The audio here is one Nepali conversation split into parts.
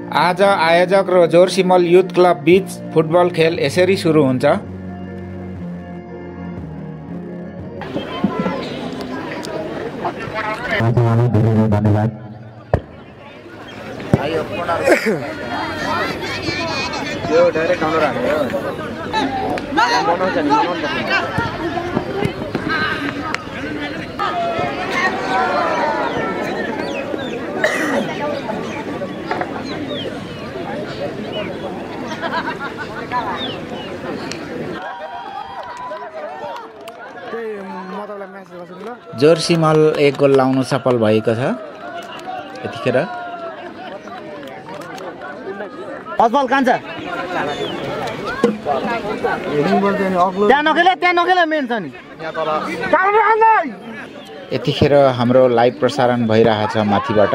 आज आयोजक र जोरसिमल युथ क्लब बीच फुटबल खेल यसरी सुरु हुन्छ। धन्यवाद। जोरसिमल 1 गोल लाउन सफल भएको छ। यतिखेर असफल कान्छ त्यहाँ नखेला मेन छ नि। यतिखेर हाम्रो लाइभ प्रसारण भइरहेछ माथिबाट।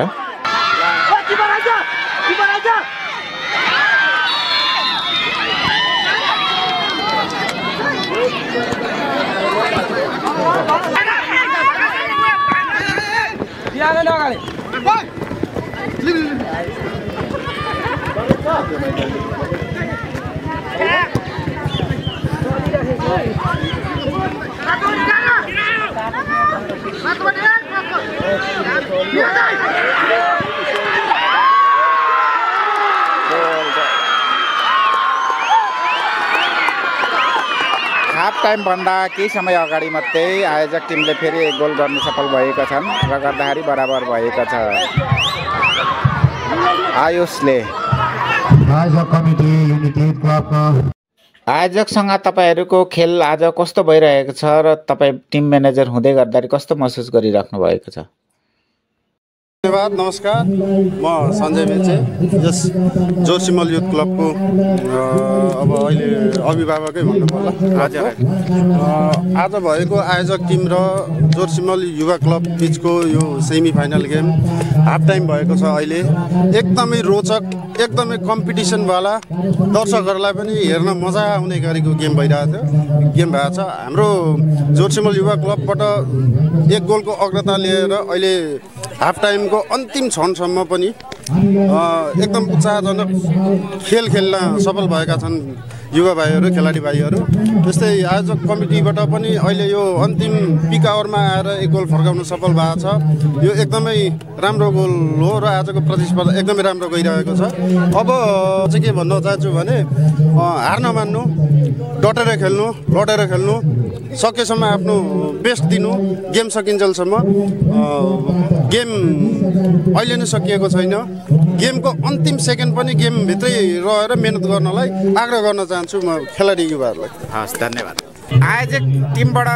हाफ टाइम भन्दा केही समय अगाडि मात्रै आयोजक टिमले फेरि 1 गोल गर्न सफल भएका छन् र गर्दाखेरि बराबर भएको छ। आयुषले आयोजक कमिटी युनिटी क्लबको आयोजकसँग तपाईहरूको खेल आज कस्तो भइरहेको छ र तपाईँ टिम म्यानेजर हुँदै गर्दाखेरि कस्तो महसुस गरिराख्नु भएको छ? धन्यवाद। नमस्कार, म सञ्जय बेचे, यस जोरसिमल युथ क्लबको अब अहिले अभिभावकै भन्नु पर्ला। आज भएको आयोजक टिम र जोरसिमल युवा क्लब बिचको यो semi final game half time भएको छ। अहिले एकदमै रोचक, एकदमै कम्पिटिसनवाला, दर्शकहरूलाई पनि हेर्न मजा आउने गरेको गेम भइरहेको छ। हाम्रो जोरसिमल युवा क्लबबाट 1 गोलको अग्रता लिएर अहिले हाफ टाइमको अन्तिम क्षणसम्म पनि एकदम उत्साहजनक खेल खेल्न सफल भएका छन् युवा भाइहरू, खेलाडी भाइहरू। त्यस्तै आयोजक कमिटीबाट पनि अहिले यो अन्तिम पिक आवरमा आएर 1 गोल फर्काउन सफल भएको छ। यो एकदमै राम्रो गोल हो र आजको प्रतिस्पर्धा एकदमै राम्रो गइरहेको छ। अब चाहिँ के भन्न चाहन्छु भने हार नमान्नु, डटेर खेल्नु, लडेर खेल्नु, सकेसम्म आफ्नो बेस्ट दिनु, गेम सकिन्जेलसम्म। गेम अहिले नै सकिएको छैन। गेमको अन्तिम सेकेन्ड पनि गेमभित्रै रहेर मेहनत गर्नलाई आग्रह गर्न चाहन्छु म खेलाडी युवाहरूलाई। हस्, धन्यवाद। आयोजक टिमबाट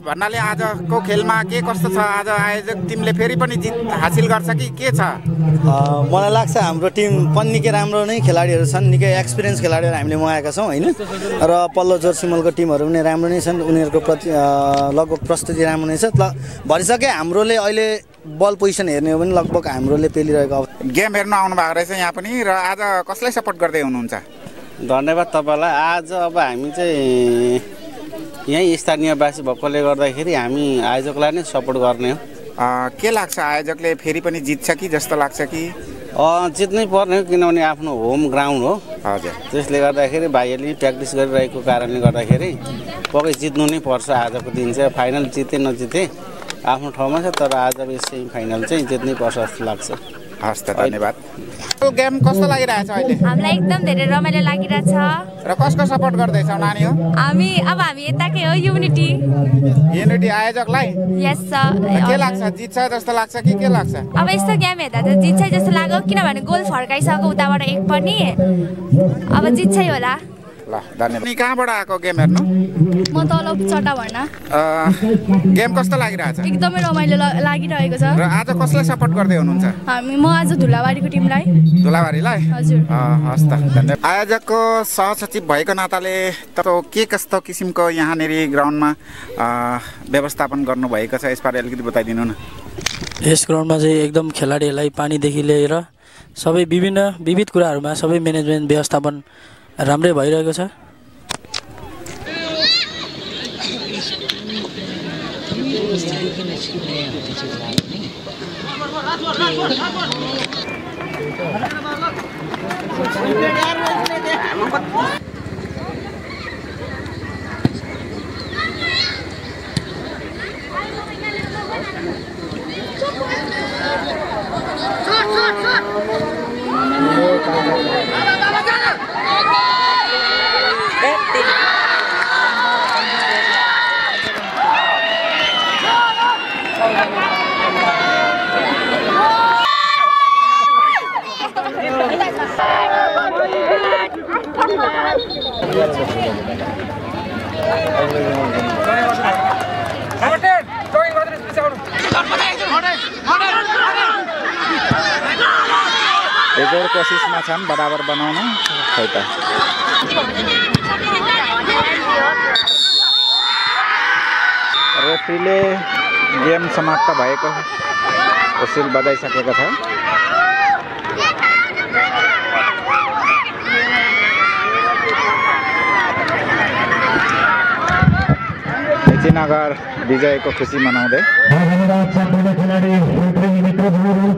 भन्नाले आजको खेलमा के कस्तो छ? आज आयोजक टिमले फेरि पनि जित हासिल गर्छ कि के छ? मलाई लाग्छ हाम्रो टिम पनि निकै राम्रो नै खेलाडीहरू छन्, निकै एक्सपिरियन्स खेलाडीहरू हामीले मगाएका छौँ होइन। र पल्लो जोरसिमलको टिमहरू पनि राम्रो नै छन्, उनीहरूको लगभग प्रस्तुति राम्रो नै छ। भनिसके हाम्रोले अहिले बल पोजिसन हेर्ने हो भने लगभग हाम्रोले पेलिरहेको गेम हेर्न आउनु भएको रहेछ यहाँ पनि। र आज कसलाई सपोर्ट गर्दै हुनुहुन्छ? धन्यवाद तपाईँलाई। आज अब हामी चाहिँ यहीँ स्थानीयवासी भएकोले गर्दाखेरि हामी आयोजकलाई नै सपोर्ट गर्ने हो। के लाग्छ, आयोजकले फेरि पनि जित्छ कि जस्तो लाग्छ कि? जित्नै पर्ने हो, किनभने आफ्नो होम ग्राउन्ड हो। हजुर, त्यसले गर्दाखेरि भाइहरूले प्र्याक्टिस गरिरहेको कारणले गर्दाखेरि पक्कै जित्नु नै पर्छ। आजको दिन चाहिँ फाइनल जिते नजिते आफ्नो ठाउँमा छ, तर आज सेमी फाइनल चाहिँ जित्नै पर्छ जस्तो लाग्छ। हस् त, धन्यवाद। गेम कस्तो लागिरहेछ अहिले? हामीलाई एकदम धेरै रमाइलो लागिरहेछ। र कसको सपोर्ट गर्दैछौ नानी हो? हामी यताकै हो, युनिटी आयोजकलाई। यस सर। के लाग्छ, जित्छ जस्तो लाग्छ कि के लाग्छ? अब यस्तो गेम हेर्दा त जित्छ जस्तो लाग्यो, किनभने गोल फर्काइसक्यो उताबाट 1 पनि। अब जित्छै होला। ल, धन्यवाद। अनि कहाँबाट आएको गेम हेर्नु? म तल चट्टा भर्न। गेम कस्तो लागिरहेछ? एकदमै रमाइलो लागिरहेको छ। र आज कसलाई सपोर्ट गर्दै हुनुहुन्छ? म आज धुलाबारीको टिमलाई। धुलाबारीलाई? हजुर। हस् त, धन्यवाद। आयोजकको सहसचिव भएको नाताले के कस्तो किसिमको यहाँनिर ग्राउन्डमा व्यवस्थापन गर्नुभएको छ, यसबारे अलिकति बताइदिनु न। यस ग्राउन्डमा चाहिँ एकदम खेलाडीहरूलाई पानीदेखि लिएर सबै विविध कुराहरूमा सबै म्यानेजमेन्ट व्यवस्थापन राम्रै भइरहेको छ। एक और कोसिसमा छन् बराबर बनाउन खै त रेफ्रीले गेम समाप्त भएको हुइसल बजाइसकेको छ। नगर विजयको खुसी मनाउँदै धन्यवाद सम्पूर्ण खेलाडी मित्रहरू।